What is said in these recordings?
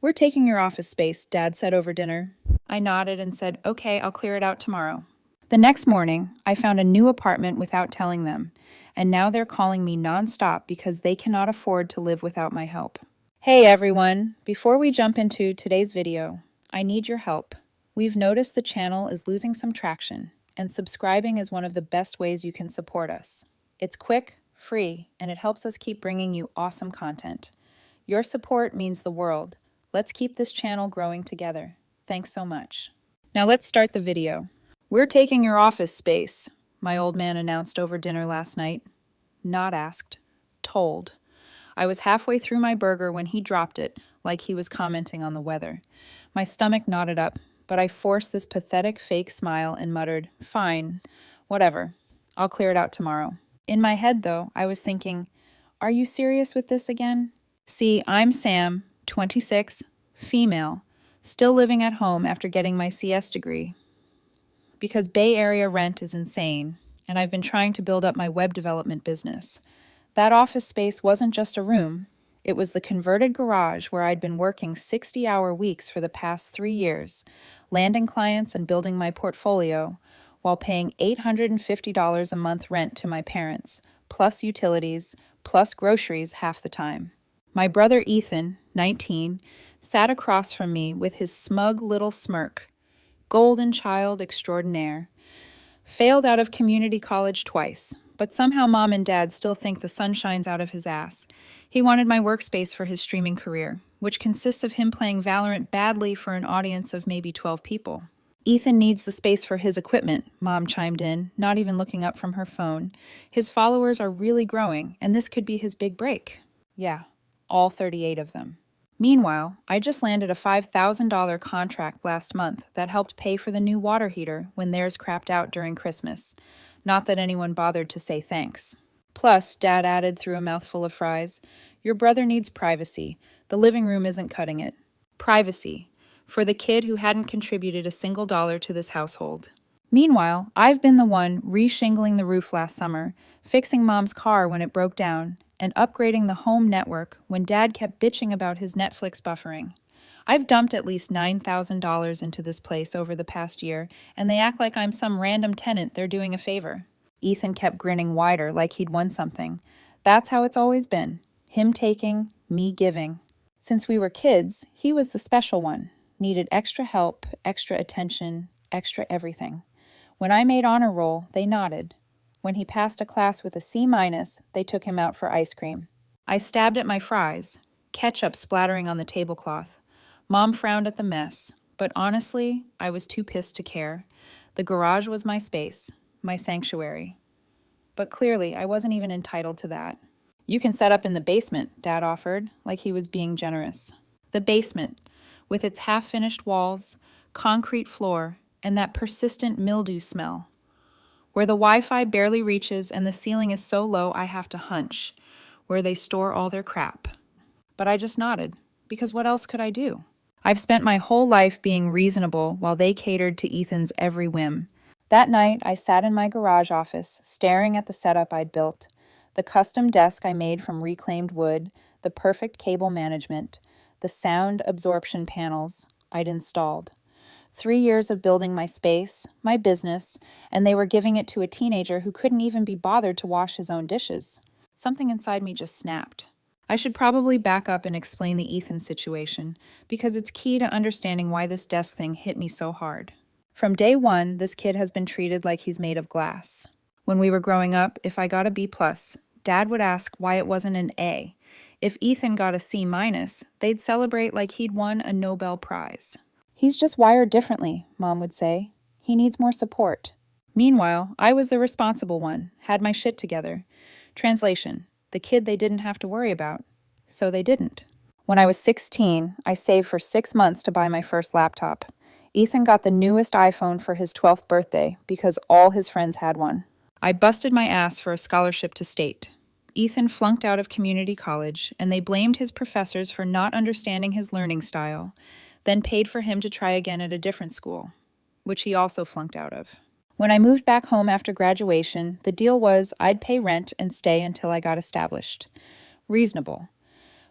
"We're taking your office space," Dad said over dinner. I nodded and said, "Okay, I'll clear it out tomorrow." The next morning, I found a new apartment without telling them, and now they're calling me nonstop because they cannot afford to live without my help. Hey everyone, before we jump into today's video, I need your help. We've noticed the channel is losing some traction, and subscribing is one of the best ways you can support us. It's quick, free, and it helps us keep bringing you awesome content. Your support means the world. Let's keep this channel growing together. Thanks so much. Now let's start the video. "We're taking your office space," my old man announced over dinner last night. Not asked, told. I was halfway through my burger when he dropped it, like he was commenting on the weather. My stomach knotted up, but I forced this pathetic fake smile and muttered, "Fine, whatever. I'll clear it out tomorrow." In my head, though, I was thinking, are you serious with this again? See, I'm Sam, 26, female, still living at home after getting my CS degree. Because Bay Area rent is insane, and I've been trying to build up my web development business. That office space wasn't just a room. It was the converted garage where I'd been working 60-hour weeks for the past 3 years, landing clients and building my portfolio, while paying $850 a month rent to my parents, plus utilities, plus groceries half the time. My brother Ethan, 19, sat across from me with his smug little smirk. Golden child extraordinaire. Failed out of community college twice, but somehow Mom and Dad still think the sun shines out of his ass. He wanted my workspace for his streaming career, which consists of him playing Valorant badly for an audience of maybe 12 people. "Ethan needs the space for his equipment," Mom chimed in, not even looking up from her phone. "His followers are really growing, and this could be his big break." Yeah, all 38 of them. Meanwhile, I just landed a $5,000 contract last month that helped pay for the new water heater when theirs crapped out during Christmas. Not that anyone bothered to say thanks. Plus, Dad added through a mouthful of fries, "Your brother needs privacy. The living room isn't cutting it." Privacy. For the kid who hadn't contributed a single dollar to this household. Meanwhile, I've been the one re-shingling the roof last summer, fixing Mom's car when it broke down, and upgrading the home network when Dad kept bitching about his Netflix buffering. I've dumped at least $9,000 into this place over the past year, and they act like I'm some random tenant they're doing a favor. Ethan kept grinning wider like he'd won something. That's how it's always been. Him taking, me giving. Since we were kids, he was the special one. Needed extra help, extra attention, extra everything. When I made honor roll, they nodded. When he passed a class with a C-, they took him out for ice cream. I stabbed at my fries, ketchup splattering on the tablecloth. Mom frowned at the mess, but honestly, I was too pissed to care. The garage was my space, my sanctuary. But clearly, I wasn't even entitled to that. "You can set up in the basement," Dad offered, like he was being generous. The basement, with its half-finished walls, concrete floor, and that persistent mildew smell. Where the Wi-Fi barely reaches and the ceiling is so low I have to hunch, where they store all their crap. But I just nodded, because what else could I do? I've spent my whole life being reasonable while they catered to Ethan's every whim. That night, I sat in my garage office, staring at the setup I'd built, the custom desk I made from reclaimed wood, the perfect cable management, the sound absorption panels I'd installed. 3 years of building my space, my business, and they were giving it to a teenager who couldn't even be bothered to wash his own dishes. Something inside me just snapped. I should probably back up and explain the Ethan situation, because it's key to understanding why this desk thing hit me so hard. From day one, this kid has been treated like he's made of glass. When we were growing up, if I got a B+, Dad would ask why it wasn't an A. If Ethan got a C-, they'd celebrate like he'd won a Nobel Prize. "He's just wired differently," Mom would say. "He needs more support." Meanwhile, I was the responsible one, had my shit together. Translation: the kid they didn't have to worry about. So they didn't. When I was 16, I saved for 6 months to buy my first laptop. Ethan got the newest iPhone for his 12th birthday because all his friends had one. I busted my ass for a scholarship to state. Ethan flunked out of community college, and they blamed his professors for not understanding his learning style, then paid for him to try again at a different school, which he also flunked out of. When I moved back home after graduation, the deal was I'd pay rent and stay until I got established. Reasonable.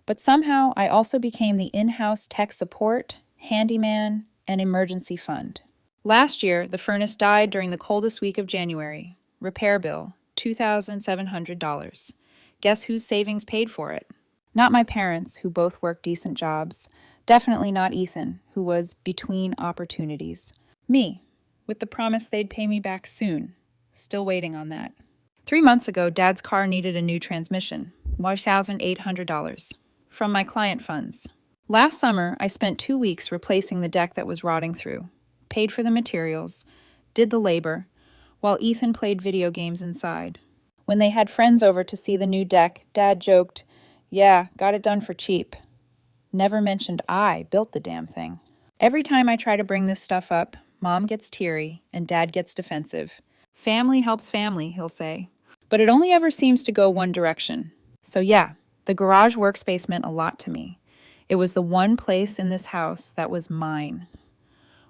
But somehow I also became the in-house tech support, handyman, and emergency fund. Last year, the furnace died during the coldest week of January. Repair bill, $2,700. Guess whose savings paid for it? Not my parents, who both worked decent jobs. Definitely not Ethan, who was between opportunities. Me, with the promise they'd pay me back soon. Still waiting on that. 3 months ago, Dad's car needed a new transmission. $1,800. From my client funds. Last summer, I spent 2 weeks replacing the deck that was rotting through. Paid for the materials. Did the labor. While Ethan played video games inside. When they had friends over to see the new deck, Dad joked, "Yeah, got it done for cheap." Never mentioned I built the damn thing. Every time I try to bring this stuff up, Mom gets teary and Dad gets defensive. Family helps family, he'll say. But it only ever seems to go one direction. So yeah, the garage workspace meant a lot to me. It was the one place in this house that was mine,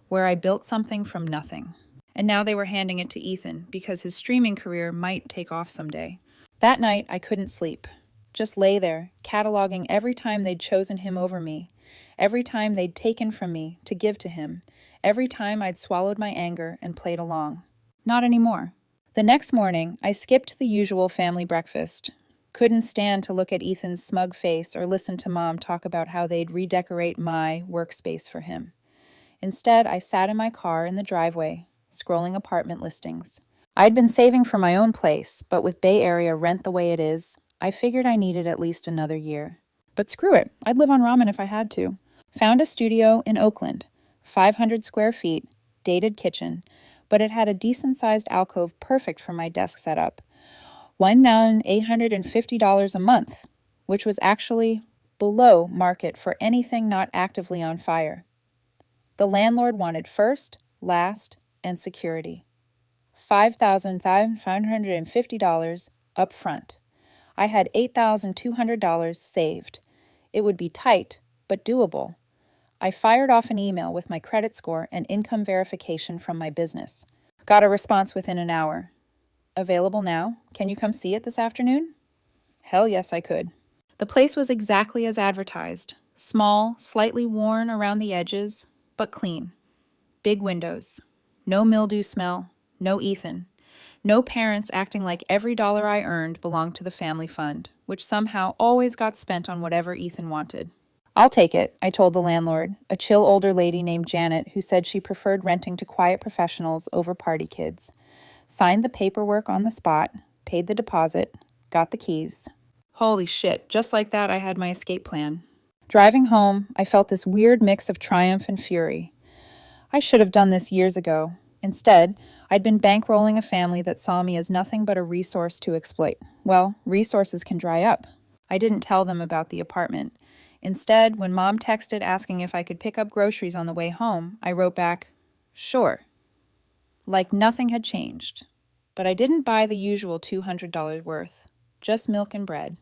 where I built something from nothing. And now they were handing it to Ethan because his streaming career might take off someday. That night, I couldn't sleep. Just lay there, cataloging every time they'd chosen him over me, every time they'd taken from me to give to him, every time I'd swallowed my anger and played along. Not anymore. The next morning, I skipped the usual family breakfast. Couldn't stand to look at Ethan's smug face or listen to Mom talk about how they'd redecorate my workspace for him. Instead, I sat in my car in the driveway, scrolling apartment listings. I'd been saving for my own place, but with Bay Area rent the way it is, I figured I needed at least another year. But screw it, I'd live on ramen if I had to. Found a studio in Oakland, 500 square feet, dated kitchen, but it had a decent-sized alcove perfect for my desk setup. $1,850 a month, which was actually below market for anything not actively on fire. The landlord wanted first, last, and security. $5,550 up front. I had $8,200 saved. It would be tight, but doable. I fired off an email with my credit score and income verification from my business. Got a response within an hour. Available now. Can you come see it this afternoon? Hell yes, I could. The place was exactly as advertised. Small, slightly worn around the edges, but clean. Big windows. No mildew smell. No Ethan. No parents acting like every dollar I earned belonged to the family fund, which somehow always got spent on whatever Ethan wanted. I'll take it, I told the landlord, a chill older lady named Janet who said she preferred renting to quiet professionals over party kids. Signed the paperwork on the spot, paid the deposit, got the keys. Holy shit, just like that I had my escape plan. Driving home, I felt this weird mix of triumph and fury. I should have done this years ago. Instead, I'd been bankrolling a family that saw me as nothing but a resource to exploit. Well, resources can dry up. I didn't tell them about the apartment. Instead, when Mom texted asking if I could pick up groceries on the way home, I wrote back, "Sure." Like nothing had changed. But I didn't buy the usual $200 worth. Just milk and bread.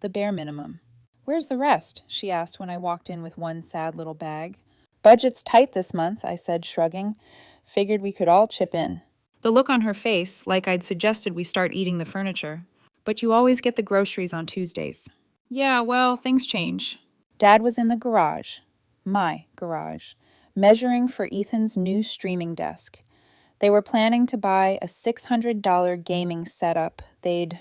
The bare minimum. "Where's the rest?" she asked when I walked in with one sad little bag. "Budget's tight this month," I said, shrugging. Figured we could all chip in. The look on her face, like I'd suggested we start eating the furniture. "But you always get the groceries on Tuesdays." "Yeah, well, things change." Dad was in the garage. My garage. Measuring for Ethan's new streaming desk. They were planning to buy a $600 gaming setup they'd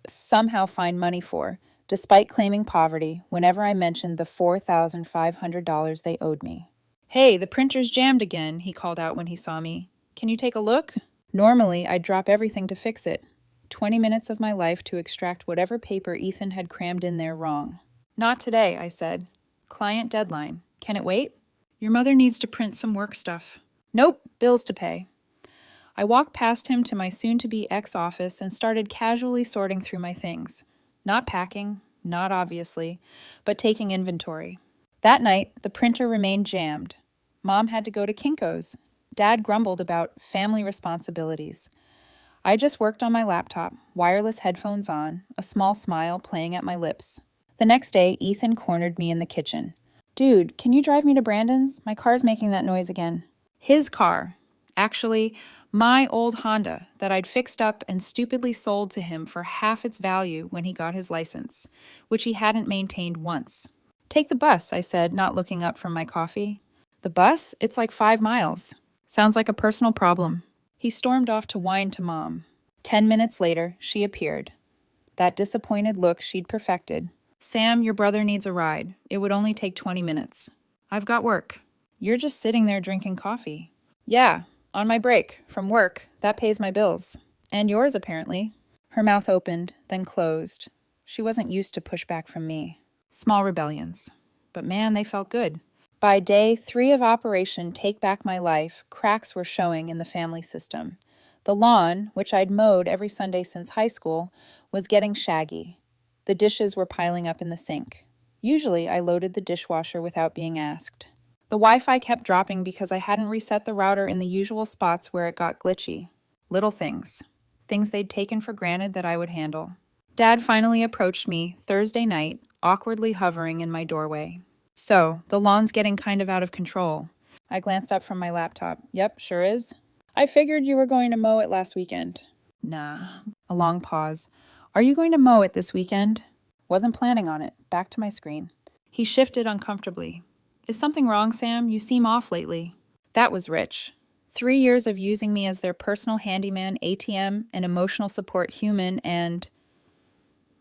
somehow find money for, despite claiming poverty whenever I mentioned the $4,500 they owed me. "Hey, the printer's jammed again," he called out when he saw me. "Can you take a look?" Normally, I'd drop everything to fix it. 20 minutes of my life to extract whatever paper Ethan had crammed in there wrong. "Not today," I said. "Client deadline. Can it wait?" "Your mother needs to print some work stuff." "Nope, bills to pay." I walked past him to my soon-to-be ex-office and started casually sorting through my things. Not packing, not obviously, but taking inventory. That night, the printer remained jammed. Mom had to go to Kinko's. Dad grumbled about family responsibilities. I just worked on my laptop, wireless headphones on, a small smile playing at my lips. The next day, Ethan cornered me in the kitchen. "Dude, can you drive me to Brandon's? My car's making that noise again." His car. Actually, My old Honda that I'd fixed up and stupidly sold to him for half its value when he got his license, which he hadn't maintained once. Take the bus, I said, not looking up from my coffee. The bus? It's like 5 miles. Sounds like a personal problem. He stormed off to whine to Mom. 10 minutes later, she appeared. That disappointed look she'd perfected. Sam, your brother needs a ride. It would only take 20 minutes. I've got work. You're just sitting there drinking coffee. Yeah, on my break from work. That pays my bills. And yours, apparently. Her mouth opened, then closed. She wasn't used to pushback from me. Small rebellions. But man, they felt good. By day 3 of Operation Take Back My Life, cracks were showing in the family system. The lawn, which I'd mowed every Sunday since high school, was getting shaggy. The dishes were piling up in the sink. Usually, I loaded the dishwasher without being asked. The Wi-Fi kept dropping because I hadn't reset the router in the usual spots where it got glitchy. Little things. Things they'd taken for granted that I would handle. Dad finally approached me Thursday night, awkwardly hovering in my doorway. So, the lawn's getting kind of out of control. I glanced up from my laptop. Yep, sure is. I figured you were going to mow it last weekend. Nah. A long pause. Are you going to mow it this weekend? Wasn't planning on it. Back to my screen. He shifted uncomfortably. Is something wrong, Sam? You seem off lately. That was rich. 3 years of using me as their personal handyman, ATM, and emotional support human, and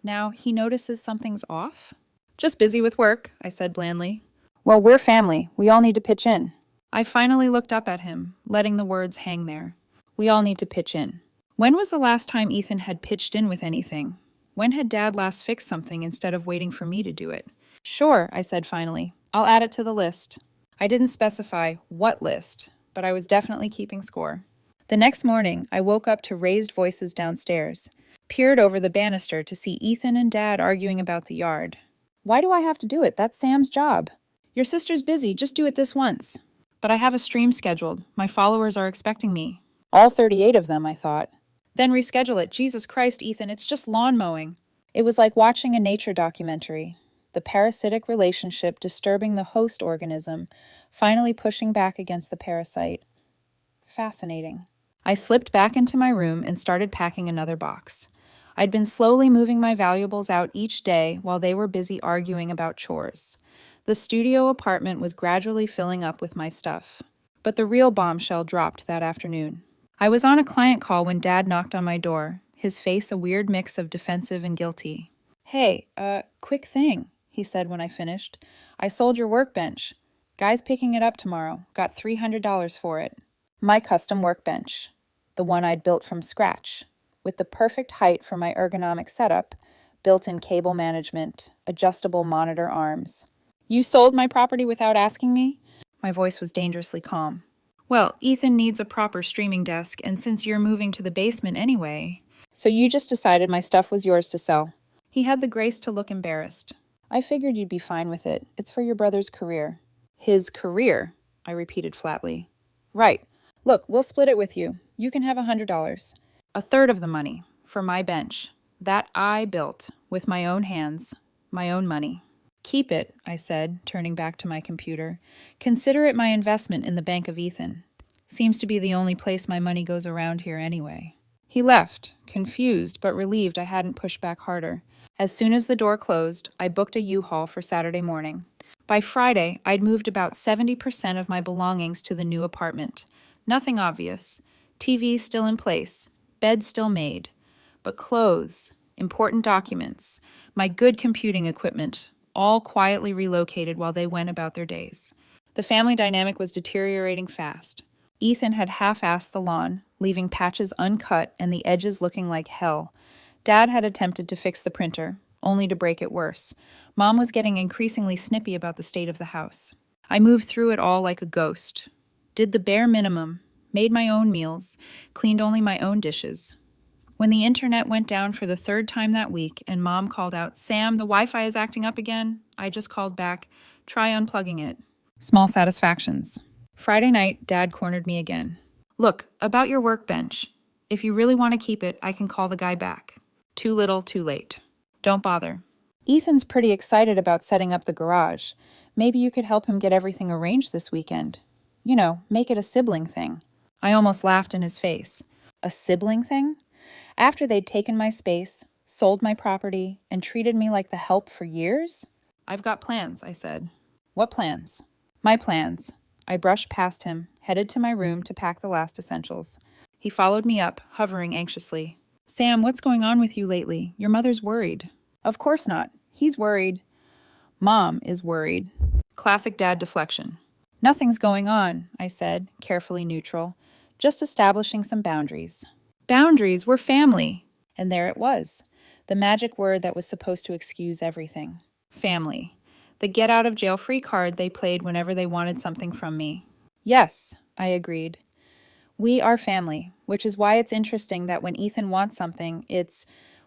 now he notices something's off? Just busy with work, I said blandly. Well, we're family. We all need to pitch in. I finally looked up at him, letting the words hang there. We all need to pitch in. When was the last time Ethan had pitched in with anything? When had Dad last fixed something instead of waiting for me to do it? Sure, I said finally. I'll add it to the list. I didn't specify what list, but I was definitely keeping score. The next morning, I woke up to raised voices downstairs, peered over the banister to see Ethan and Dad arguing about the yard. Why do I have to do it? That's Sam's job. Your sister's busy. Just do it this once. But I have a stream scheduled. My followers are expecting me. All 38 of them, I thought. Then reschedule it. Jesus Christ, Ethan, it's just lawn mowing. It was like watching a nature documentary. The parasitic relationship disturbing the host organism, finally pushing back against the parasite. Fascinating. I slipped back into my room and started packing another box. I'd been slowly moving my valuables out each day while they were busy arguing about chores. The studio apartment was gradually filling up with my stuff. But the real bombshell dropped that afternoon. I was on a client call when Dad knocked on my door, his face a weird mix of defensive and guilty. Hey, quick thing, he said when I finished. I sold your workbench. Guy's picking it up tomorrow. Got $300 for it. My custom workbench. The one I'd built from scratch, with the perfect height for my ergonomic setup, built-in cable management, adjustable monitor arms. You sold my property without asking me? My voice was dangerously calm. Well, Ethan needs a proper streaming desk, and since you're moving to the basement anyway... So you just decided my stuff was yours to sell. He had the grace to look embarrassed. I figured you'd be fine with it. It's for your brother's career. His career, I repeated flatly. Right. Look, we'll split it with you. You can have $100. A third of the money, for my bench. That I built, with my own hands, my own money. Keep it, I said, turning back to my computer. Consider it my investment in the Bank of Ethan. Seems to be the only place my money goes around here anyway. He left, confused but relieved I hadn't pushed back harder. As soon as the door closed, I booked a U-Haul for Saturday morning. By Friday, I'd moved about 70% of my belongings to the new apartment. Nothing obvious. TV still in place. Bed still made. But clothes, important documents, my good computing equipment, all quietly relocated while they went about their days. The family dynamic was deteriorating fast. Ethan had half-assed the lawn, leaving patches uncut and the edges looking like hell. Dad had attempted to fix the printer, only to break it worse. Mom was getting increasingly snippy about the state of the house. I moved through it all like a ghost. Did the bare minimum, made my own meals, cleaned only my own dishes. When the internet went down for the 3rd time that week and Mom called out, Sam, the Wi-Fi is acting up again, I just called back, try unplugging it. Small satisfactions. Friday night, Dad cornered me again. Look, about your workbench. If you really want to keep it, I can call the guy back. Too little, too late. Don't bother. Ethan's pretty excited about setting up the garage. Maybe you could help him get everything arranged this weekend. You know, make it a sibling thing. I almost laughed in his face. A sibling thing? After they'd taken my space, sold my property, and treated me like the help for years? I've got plans, I said. What plans? My plans. I brushed past him, headed to my room to pack the last essentials. He followed me up, hovering anxiously. Sam, what's going on with you lately? Your mother's worried. Of course not. He's worried. Mom is worried. Classic dad deflection. Nothing's going on, I said, carefully neutral. Just establishing some boundaries. Boundaries? We're family. And there it was. The magic word that was supposed to excuse everything. Family. The get-out-of-jail-free card they played whenever they wanted something from me. Yes, I agreed. We are family, which is why it's interesting that when Ethan wants something, it's,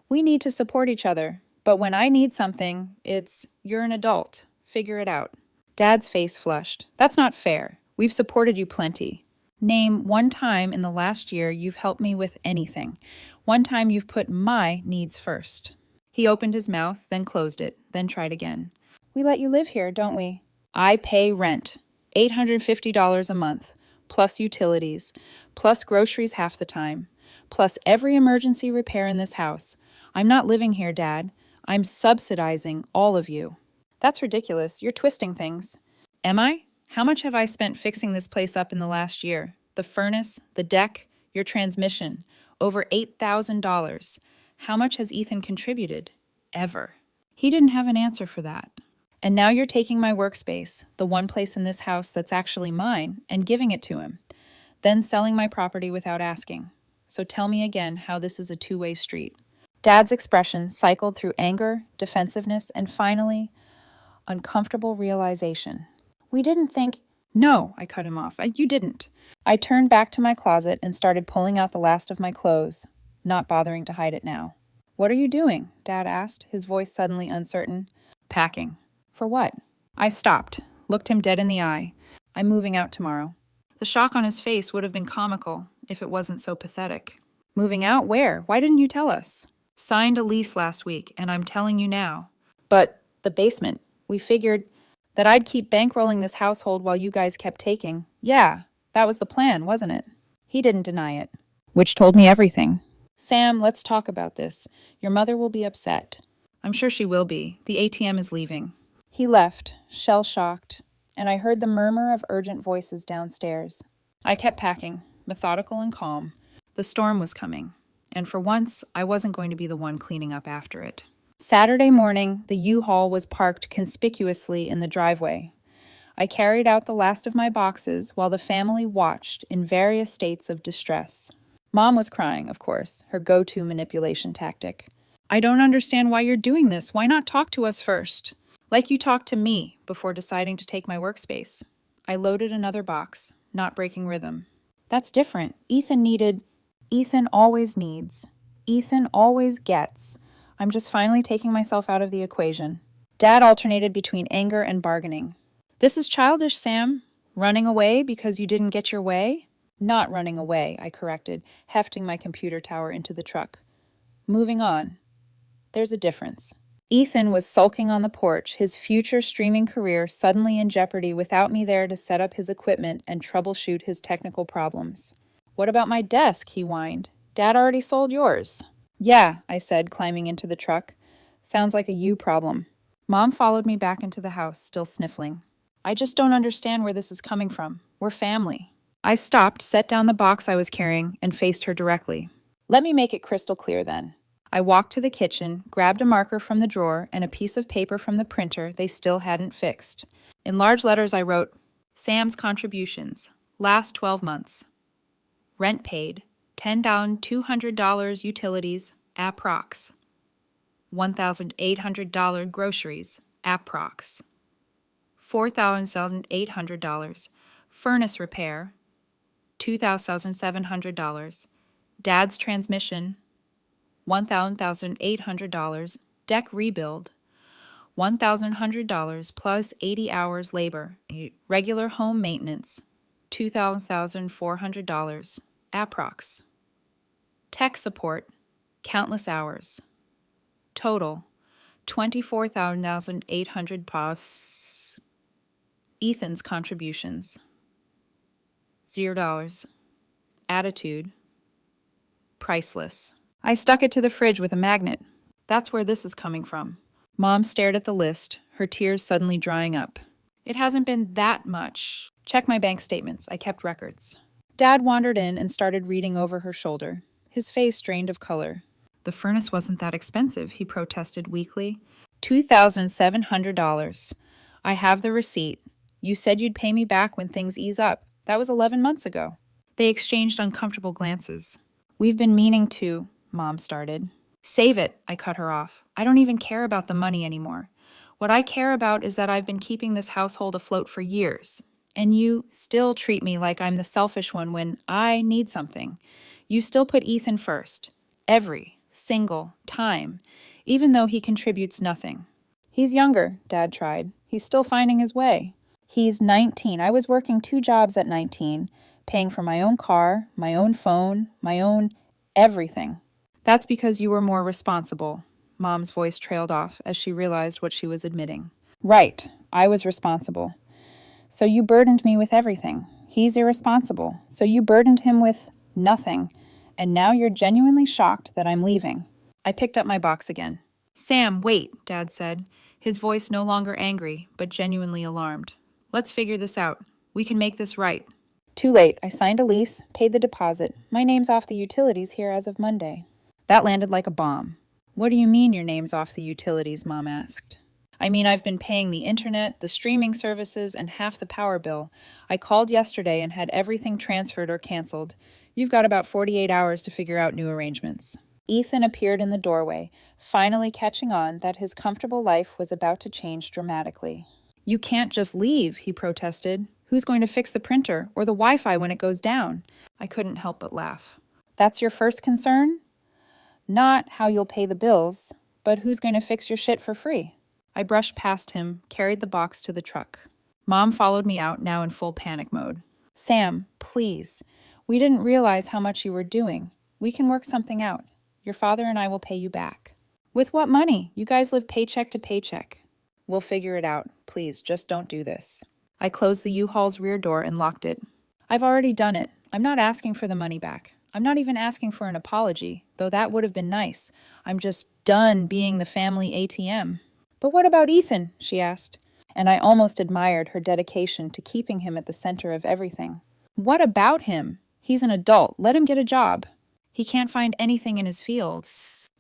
we need to support each other. But when I need something, it's, you're an adult. Figure it out. Dad's face flushed. That's not fair. We've supported you plenty. Name one time in the last year you've helped me with anything. One time you've put my needs first. He opened his mouth, then closed it, then tried again. We let you live here, don't we? I pay rent. $850 a month, plus utilities, plus groceries half the time, plus every emergency repair in this house. I'm not living here, Dad. I'm subsidizing all of you. That's ridiculous. You're twisting things. Am I? How much have I spent fixing this place up in the last year? The furnace, the deck, your transmission. Over $8,000. How much has Ethan contributed? Ever. He didn't have an answer for that. And now you're taking my workspace, the one place in this house that's actually mine, and giving it to him. Then selling my property without asking. So tell me again how this is a two-way street. Dad's expression cycled through anger, defensiveness, and finally, uncomfortable realization. We didn't think... No, I cut him off. You didn't. I turned back to my closet and started pulling out the last of my clothes, not bothering to hide it now. What are you doing? Dad asked, his voice suddenly uncertain. Packing. For what? I stopped, looked him dead in the eye. I'm moving out tomorrow. The shock on his face would have been comical if it wasn't so pathetic. Moving out? Where? Why didn't you tell us? Signed a lease last week, and I'm telling you now. But the basement. We figured that I'd keep bankrolling this household while you guys kept taking. Yeah, that was the plan, wasn't it? He didn't deny it. Which told me everything. Sam, let's talk about this. Your mother will be upset. I'm sure she will be. The ATM is leaving. He left, shell-shocked, and I heard the murmur of urgent voices downstairs. I kept packing, methodical and calm. The storm was coming, and for once, I wasn't going to be the one cleaning up after it. Saturday morning, the U-Haul was parked conspicuously in the driveway. I carried out the last of my boxes while the family watched in various states of distress. Mom was crying, of course, her go-to manipulation tactic. I don't understand why you're doing this. Why not talk to us first? Like you talked to me before deciding to take my workspace. I loaded another box, not breaking rhythm. That's different. Ethan always needs. Ethan always gets. I'm just finally taking myself out of the equation. Dad alternated between anger and bargaining. This is childish, Sam. Running away because you didn't get your way? Not running away, I corrected, hefting my computer tower into the truck. Moving on. There's a difference. Ethan was sulking on the porch, his future streaming career suddenly in jeopardy without me there to set up his equipment and troubleshoot his technical problems. What about my desk? He whined. Dad already sold yours. Yeah, I said, climbing into the truck. Sounds like a you problem. Mom followed me back into the house, still sniffling. I just don't understand where this is coming from. We're family. I stopped, set down the box I was carrying, and faced her directly. Let me make it crystal clear then. I walked to the kitchen, grabbed a marker from the drawer and a piece of paper from the printer they still hadn't fixed. In large letters I wrote, Sam's contributions, last 12 months. Rent paid, $10 down, $200 utilities, approx. $1,800 groceries, approx. $4,800 furnace repair, $2,700. Dad's transmission, $1,800, deck rebuild, $1,100 plus 80 hours labor, regular home maintenance, $2,400, approx. Tech support, countless hours. Total, $24,800 plus Ethan's contributions, $0. Attitude, priceless. I stuck it to the fridge with a magnet. That's where this is coming from. Mom stared at the list, her tears suddenly drying up. It hasn't been that much. Check my bank statements. I kept records. Dad wandered in and started reading over her shoulder. His face drained of color. The furnace wasn't that expensive, he protested weakly. $2,700. I have the receipt. You said you'd pay me back when things ease up. That was 11 months ago. They exchanged uncomfortable glances. We've been meaning to, Mom started. Save it, I cut her off. I don't even care about the money anymore. What I care about is that I've been keeping this household afloat for years. And you still treat me like I'm the selfish one when I need something. You still put Ethan first. Every single time. Even though he contributes nothing. He's younger, Dad tried. He's still finding his way. He's 19. I was working 2 jobs at 19, paying for my own car, my own phone, my own everything. That's because you were more responsible. Mom's voice trailed off as she realized what she was admitting. Right, I was responsible. So you burdened me with everything. He's irresponsible. So you burdened him with nothing. And now you're genuinely shocked that I'm leaving. I picked up my box again. Sam, wait, Dad said, his voice no longer angry, but genuinely alarmed. Let's figure this out. We can make this right. Too late. I signed a lease, paid the deposit. My name's off the utilities here as of Monday. That landed like a bomb. What do you mean your name's off the utilities, Mom asked. I mean, I've been paying the internet, the streaming services, and half the power bill. I called yesterday and had everything transferred or canceled. You've got about 48 hours to figure out new arrangements. Ethan appeared in the doorway, finally catching on that his comfortable life was about to change dramatically. You can't just leave, he protested. Who's going to fix the printer or the Wi-Fi when it goes down? I couldn't help but laugh. That's your first concern? Not how you'll pay the bills, but who's going to fix your shit for free? I brushed past him, carried the box to the truck. Mom followed me out, now in full panic mode. Sam, please. We didn't realize how much you were doing. We can work something out. Your father and I will pay you back. With what money? You guys live paycheck to paycheck. We'll figure it out. Please, just don't do this. I closed the U-Haul's rear door and locked it. I've already done it. I'm not asking for the money back. I'm not even asking for an apology, though that would have been nice. I'm just done being the family ATM. But what about Ethan? She asked, and I almost admired her dedication to keeping him at the center of everything. What about him? He's an adult. Let him get a job. He can't find anything in his field.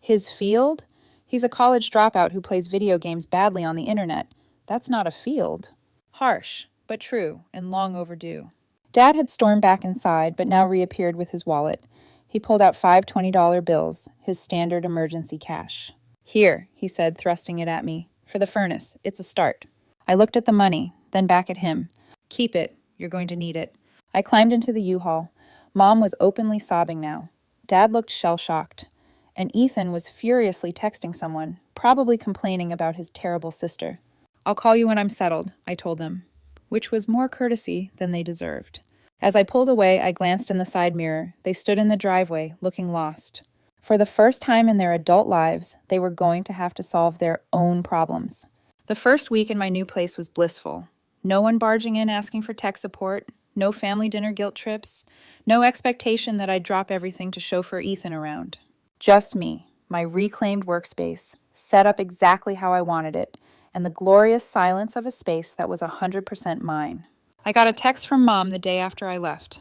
His field? He's a college dropout who plays video games badly on the internet. That's not a field. Harsh, but true, and long overdue. Dad had stormed back inside, but now reappeared with his wallet. He pulled out 5 $20 bills, his standard emergency cash. Here, he said, thrusting it at me. For the furnace. It's a start. I looked at the money, then back at him. Keep it. You're going to need it. I climbed into the U-Haul. Mom was openly sobbing now. Dad looked shell-shocked. And Ethan was furiously texting someone, probably complaining about his terrible sister. I'll call you when I'm settled, I told them, which was more courtesy than they deserved. As I pulled away, I glanced in the side mirror. They stood in the driveway, looking lost. For the first time in their adult lives, they were going to have to solve their own problems. The first week in my new place was blissful. No one barging in asking for tech support, no family dinner guilt trips, no expectation that I'd drop everything to chauffeur Ethan around. Just me, my reclaimed workspace, set up exactly how I wanted it, and the glorious silence of a space that was 100% mine. I got a text from Mom the day after I left.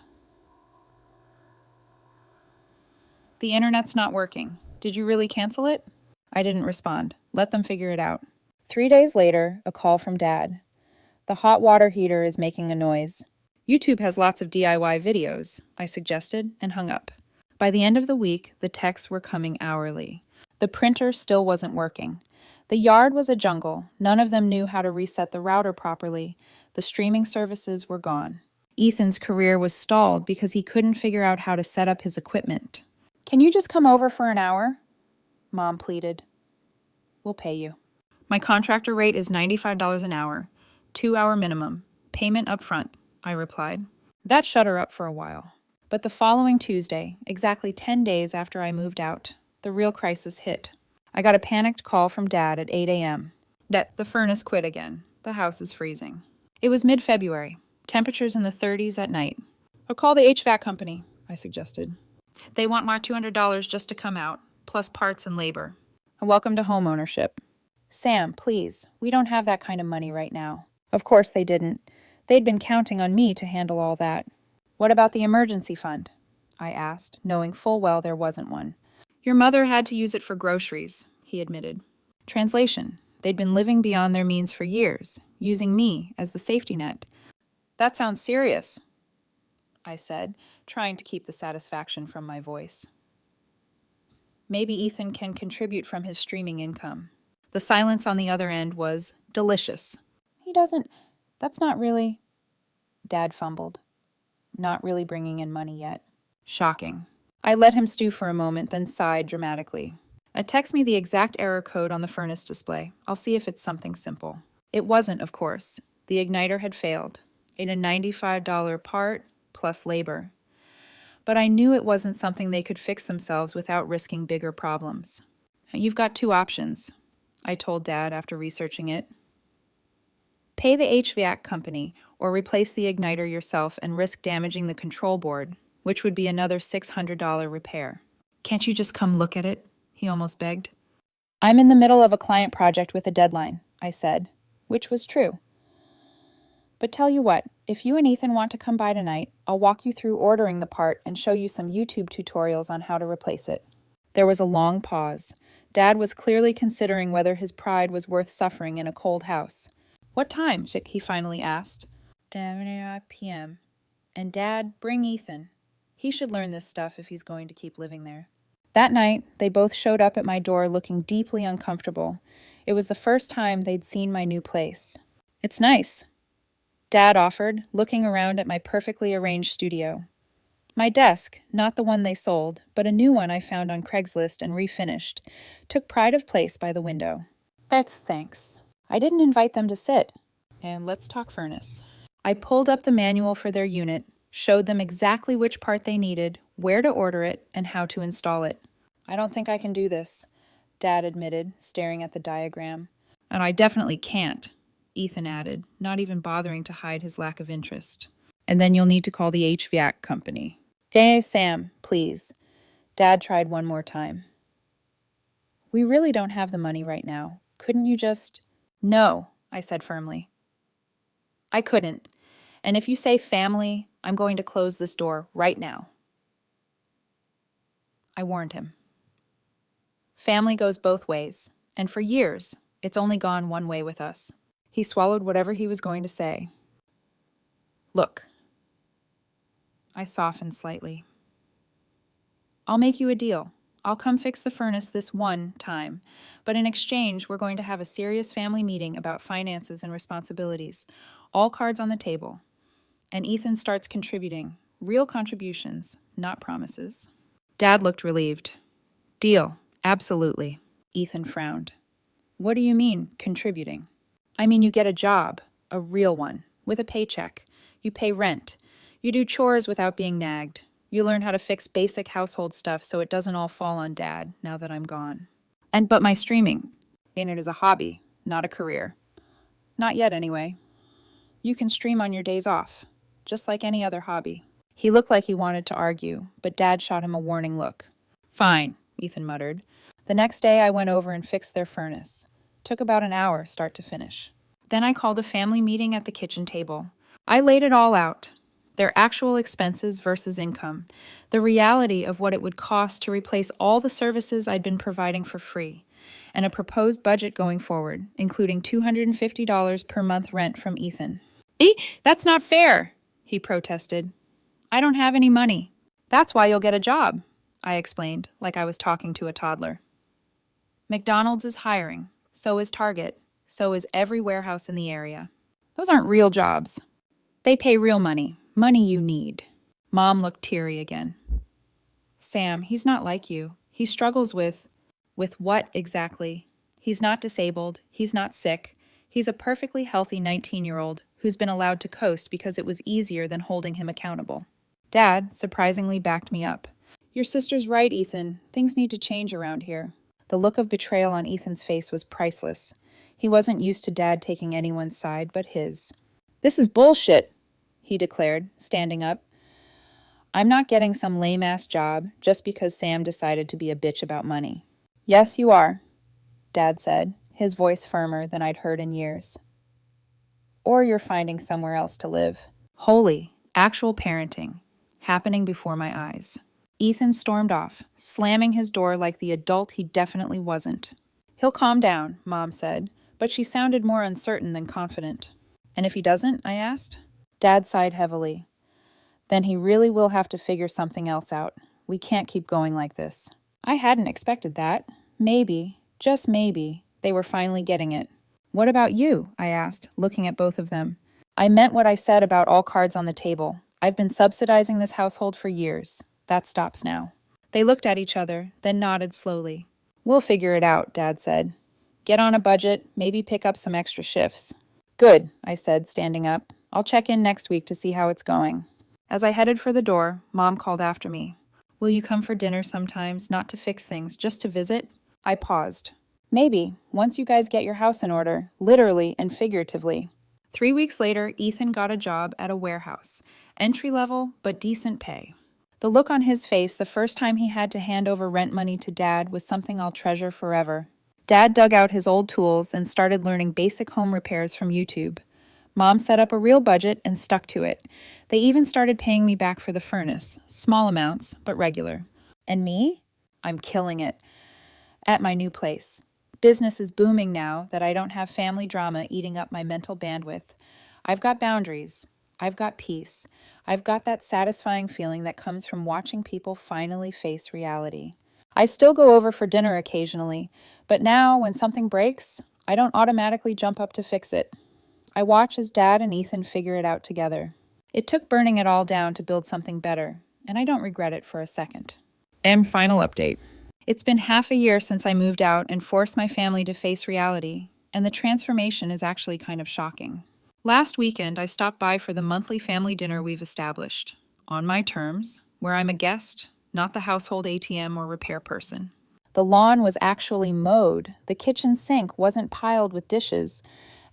The internet's not working. Did you really cancel it? I didn't respond. Let them figure it out. 3 days later, a call from Dad. The hot water heater is making a noise. YouTube has lots of DIY videos, I suggested, and hung up. By the end of the week, the texts were coming hourly. The printer still wasn't working. The yard was a jungle. None of them knew how to reset the router properly. The streaming services were gone. Ethan's career was stalled because he couldn't figure out how to set up his equipment. Can you just come over for an hour? Mom pleaded. We'll pay you. My contractor rate is $95 an hour, 2-hour minimum, payment up front, I replied. That shut her up for a while. But the following Tuesday, exactly 10 days after I moved out, the real crisis hit. I got a panicked call from Dad at 8 a.m. That the furnace quit again. The house is freezing. It was mid-February, temperatures in the 30s at night. I'll call the HVAC company, I I suggested. They want my $200 just to come out, plus parts and labor. Welcome to home ownership. Sam, please, we don't have that kind of money right now. Of course they didn't. They'd been counting on me to handle all that. What about the emergency fund? I asked, knowing full well there wasn't one. Your mother had to use it for groceries, he admitted. Translation: they'd been living beyond their means for years, using me as the safety net. That sounds serious, I said, trying to keep the satisfaction from my voice. Maybe Ethan can contribute from his streaming income. The silence on the other end was delicious. That's not really... Dad fumbled. Not really bringing in money yet. Shocking. I let him stew for a moment, then sighed dramatically. Text me the exact error code on the furnace display. I'll see if it's something simple. It wasn't, of course. The igniter had failed. In a $95 part, plus labor. But I knew it wasn't something they could fix themselves without risking bigger problems. You've got two options, I told Dad after researching it. Pay the HVAC company or replace the igniter yourself and risk damaging the control board, which would be another $600 repair. Can't you just come look at it? He almost begged. I'm in the middle of a client project with a deadline, I said, which was true. But tell you what, if you and Ethan want to come by tonight, I'll walk you through ordering the part and show you some YouTube tutorials on how to replace it. There was a long pause. Dad was clearly considering whether his pride was worth suffering in a cold house. What time? He finally asked. 7 p.m. And Dad, bring Ethan. He should learn this stuff if he's going to keep living there. That night, they both showed up at my door looking deeply uncomfortable. It was the first time they'd seen my new place. It's nice, Dad offered, looking around at my perfectly arranged studio. My desk, not the one they sold, but a new one I found on Craigslist and refinished, took pride of place by the window. That's thanks. I didn't invite them to sit. And let's talk furnace. I pulled up the manual for their unit, showed them exactly which part they needed, where to order it, and how to install it. I don't think I can do this, Dad admitted, staring at the diagram. And I definitely can't, Ethan added, not even bothering to hide his lack of interest. And then you'll need to call the HVAC company. Okay, Sam, please. Dad tried one more time. We really don't have the money right now. Couldn't you just... No, I said firmly. I couldn't. And if you say family, I'm going to close this door right now. I warned him. Family goes both ways, and for years, it's only gone one way with us. He swallowed whatever he was going to say. Look. I softened slightly. I'll make you a deal. I'll come fix the furnace this one time, but in exchange, we're going to have a serious family meeting about finances and responsibilities, all cards on the table. And Ethan starts contributing, real contributions, not promises. Dad looked relieved. Deal, absolutely. Ethan frowned. What do you mean, contributing? I mean, you get a job, a real one, with a paycheck. You pay rent. You do chores without being nagged. You learn how to fix basic household stuff so it doesn't all fall on Dad now that I'm gone. But my streaming, and it is a hobby, not a career. Not yet, anyway. You can stream on your days off, just like any other hobby. He looked like he wanted to argue, but Dad shot him a warning look. Fine, Ethan muttered. The next day I went over and fixed their furnace. Took about an hour, start to finish. Then I called a family meeting at the kitchen table. I laid it all out. Their actual expenses versus income. The reality of what it would cost to replace all the services I'd been providing for free. And a proposed budget going forward, including $250 per month rent from Ethan. That's not fair, he protested. I don't have any money. That's why you'll get a job, I explained, like I was talking to a toddler. McDonald's is hiring. So is Target. So is every warehouse in the area. Those aren't real jobs. They pay real money. Money you need. Mom looked teary again. Sam, he's not like you. He struggles with... With what exactly? He's not disabled. He's not sick. He's a perfectly healthy 19-year-old who's been allowed to coast because it was easier than holding him accountable. Dad surprisingly backed me up. Your sister's right, Ethan. Things need to change around here. The look of betrayal on Ethan's face was priceless. He wasn't used to Dad taking anyone's side but his. This is bullshit, he declared, standing up. I'm not getting some lame-ass job just because Sam decided to be a bitch about money. Yes, you are, Dad said, his voice firmer than I'd heard in years. Or you're finding somewhere else to live. Holy, actual parenting, happening before my eyes. Ethan stormed off, slamming his door like the adult he definitely wasn't. He'll calm down, Mom said, but she sounded more uncertain than confident. And if he doesn't? I asked. Dad sighed heavily. Then he really will have to figure something else out. We can't keep going like this. I hadn't expected that. Maybe, just maybe, they were finally getting it. What about you? I asked, looking at both of them. I meant what I said about all cards on the table. I've been subsidizing this household for years. That stops now. They looked at each other, then nodded slowly. We'll figure it out, Dad said. Get on a budget, maybe pick up some extra shifts. Good, I said, standing up. I'll check in next week to see how it's going. As I headed for the door, Mom called after me. Will you come for dinner sometimes, not to fix things, just to visit? I paused. Maybe, once you guys get your house in order, literally and figuratively. 3 weeks later, Ethan got a job at a warehouse. Entry-level, but decent pay. The look on his face the first time he had to hand over rent money to Dad was something I'll treasure forever. Dad dug out his old tools and started learning basic home repairs from YouTube. Mom set up a real budget and stuck to it. They even started paying me back for the furnace. Small amounts, but regular. And me? I'm killing it. At my new place. Business is booming now that I don't have family drama eating up my mental bandwidth. I've got boundaries. I've got peace. I've got that satisfying feeling that comes from watching people finally face reality. I still go over for dinner occasionally, but now when something breaks, I don't automatically jump up to fix it. I watch as Dad and Ethan figure it out together. It took burning it all down to build something better, and I don't regret it for a second. And final update. It's been half a year since I moved out and forced my family to face reality, and the transformation is actually kind of shocking. Last weekend, I stopped by for the monthly family dinner we've established, on my terms, where I'm a guest, not the household ATM or repair person. The lawn was actually mowed, the kitchen sink wasn't piled with dishes,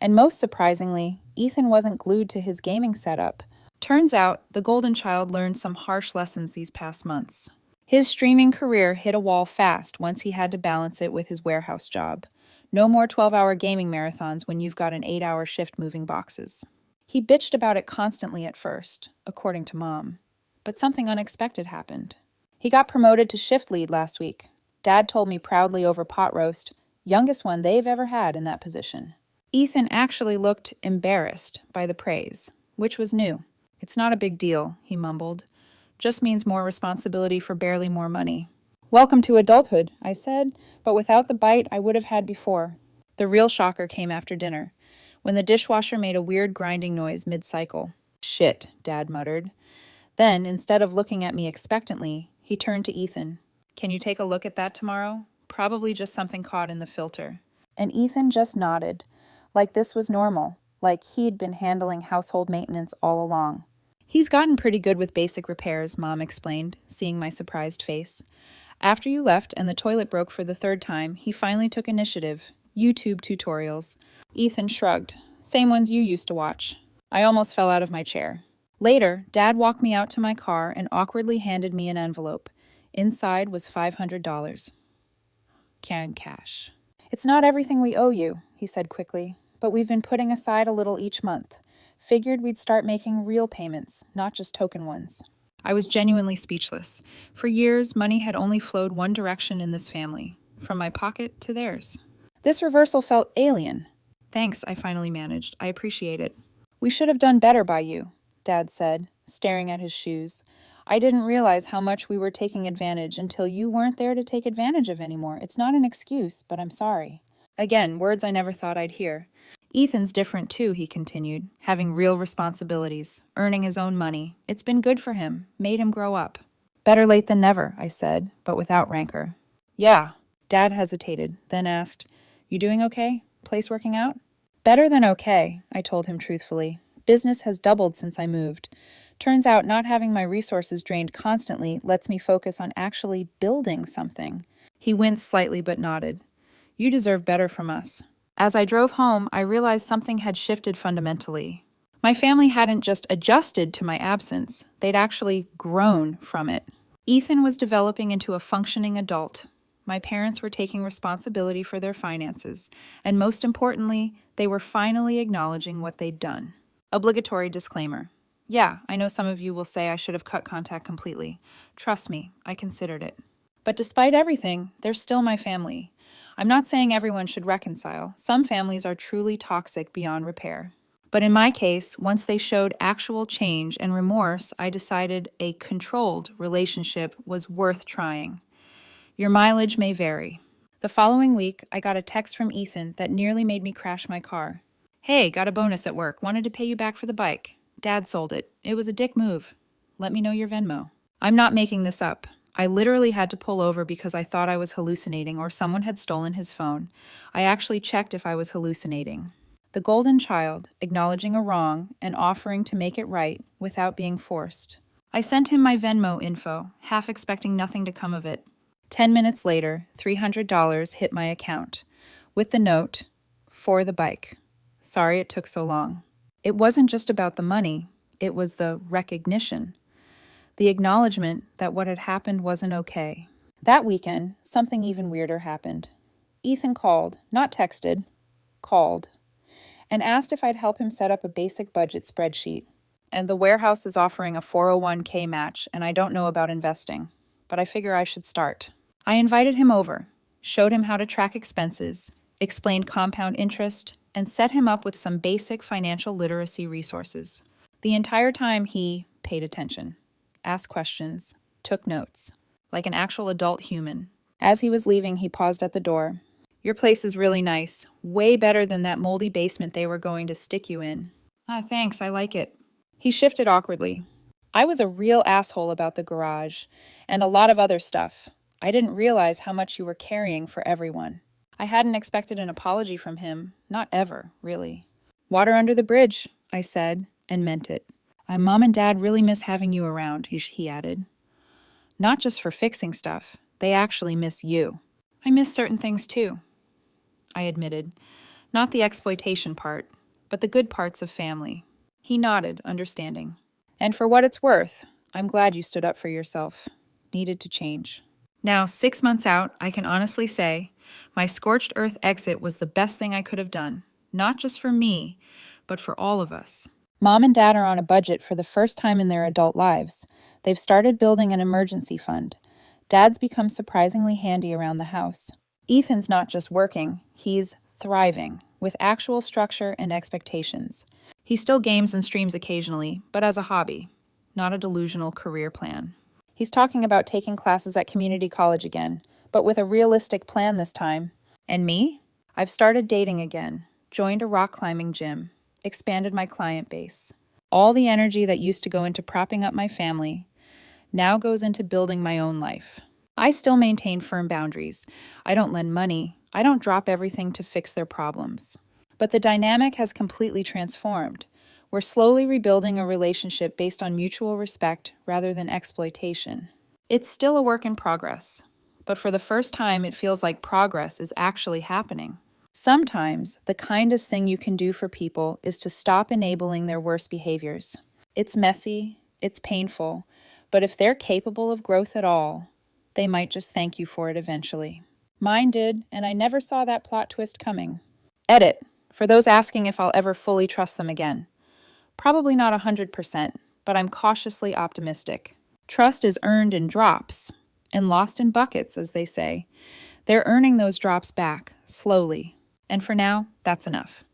and most surprisingly, Ethan wasn't glued to his gaming setup. Turns out, the golden child learned some harsh lessons these past months. His streaming career hit a wall fast once he had to balance it with his warehouse job. No more 12-hour gaming marathons when you've got an 8-hour shift moving boxes. He bitched about it constantly at first, according to Mom. But something unexpected happened. He got promoted to shift lead last week. Dad told me proudly over pot roast, youngest one they've ever had in that position. Ethan actually looked embarrassed by the praise, which was new. It's not a big deal, he mumbled. Just means more responsibility for barely more money. Welcome to adulthood, I said, but without the bite I would have had before. The real shocker came after dinner, when the dishwasher made a weird grinding noise mid-cycle. Shit, Dad muttered. Then, instead of looking at me expectantly, he turned to Ethan. Can you take a look at that tomorrow? Probably just something caught in the filter. And Ethan just nodded, like this was normal, like he'd been handling household maintenance all along. He's gotten pretty good with basic repairs, Mom explained, seeing my surprised face. After you left and the toilet broke for the 3rd time, he finally took initiative. YouTube tutorials. Ethan shrugged. Same ones you used to watch. I almost fell out of my chair. Later, Dad walked me out to my car and awkwardly handed me an envelope. Inside was $500. Canned cash. It's not everything we owe you, he said quickly, but we've been putting aside a little each month. Figured we'd start making real payments, not just token ones. I was genuinely speechless. For years, money had only flowed one direction in this family, from my pocket to theirs. This reversal felt alien. Thanks, I finally managed. I appreciate it. We should have done better by you, Dad said, staring at his shoes. I didn't realize how much we were taking advantage until you weren't there to take advantage of anymore. It's not an excuse, but I'm sorry. Again, words I never thought I'd hear. Ethan's different too, he continued, having real responsibilities, earning his own money. It's been good for him, made him grow up. Better late than never, I said, but without rancor. Yeah. Dad hesitated, then asked, You doing okay? Place working out? Better than okay, I told him truthfully. Business has doubled since I moved. Turns out not having my resources drained constantly lets me focus on actually building something. He winced slightly but nodded. You deserve better from us. As I drove home, I realized something had shifted fundamentally. My family hadn't just adjusted to my absence, they'd actually grown from it. Ethan was developing into a functioning adult. My parents were taking responsibility for their finances, and most importantly, they were finally acknowledging what they'd done. Obligatory disclaimer. Yeah, I know some of you will say I should have cut contact completely. Trust me, I considered it. But despite everything, they're still my family. I'm not saying everyone should reconcile. Some families are truly toxic beyond repair. But in my case, once they showed actual change and remorse, I decided a controlled relationship was worth trying. Your mileage may vary. The following week, I got a text from Ethan that nearly made me crash my car. Hey, got a bonus at work. Wanted to pay you back for the bike. Dad sold it. It was a dick move. Let me know your Venmo. I'm not making this up. I literally had to pull over because I thought I was hallucinating or someone had stolen his phone. I actually checked if I was hallucinating. The golden child, acknowledging a wrong and offering to make it right without being forced. I sent him my Venmo info, half expecting nothing to come of it. 10 minutes later, $300 hit my account, with the note, for the bike. Sorry it took so long. It wasn't just about the money, it was the recognition. The acknowledgement that what had happened wasn't okay. That weekend, something even weirder happened. Ethan called, not texted, called, and asked if I'd help him set up a basic budget spreadsheet. And the warehouse is offering a 401k match, and I don't know about investing, but I figure I should start. I invited him over, showed him how to track expenses, explained compound interest, and set him up with some basic financial literacy resources. The entire time he paid attention, asked questions, took notes, like an actual adult human. As he was leaving, he paused at the door. Your place is really nice, way better than that moldy basement they were going to stick you in. Thanks, I like it. He shifted awkwardly. I was a real asshole about the garage, and a lot of other stuff. I didn't realize how much you were carrying for everyone. I hadn't expected an apology from him, not ever, really. Water under the bridge, I said, and meant it. Mom and Dad really miss having you around, he added. Not just for fixing stuff, they actually miss you. I miss certain things too, I admitted. Not the exploitation part, but the good parts of family. He nodded, understanding. And for what it's worth, I'm glad you stood up for yourself. Needed to change. Now, 6 months out, I can honestly say, my scorched earth exit was the best thing I could have done. Not just for me, but for all of us. Mom and Dad are on a budget for the first time in their adult lives. They've started building an emergency fund. Dad's become surprisingly handy around the house. Ethan's not just working, he's thriving, with actual structure and expectations. He still games and streams occasionally, but as a hobby, not a delusional career plan. He's talking about taking classes at community college again, but with a realistic plan this time. And me? I've started dating again, joined a rock climbing gym, expanded my client base. All the energy that used to go into propping up my family now goes into building my own life. I still maintain firm boundaries. I don't lend money. I don't drop everything to fix their problems. But the dynamic has completely transformed. We're slowly rebuilding a relationship based on mutual respect rather than exploitation. It's still a work in progress, but for the first time it feels like progress is actually happening. Sometimes the kindest thing you can do for people is to stop enabling their worst behaviors. It's messy, it's painful, but if they're capable of growth at all, they might just thank you for it eventually. Mine did, and I never saw that plot twist coming. Edit, for those asking if I'll ever fully trust them again. Probably not 100%, but I'm cautiously optimistic. Trust is earned in drops, and lost in buckets, as they say. They're earning those drops back, slowly. And for now, that's enough.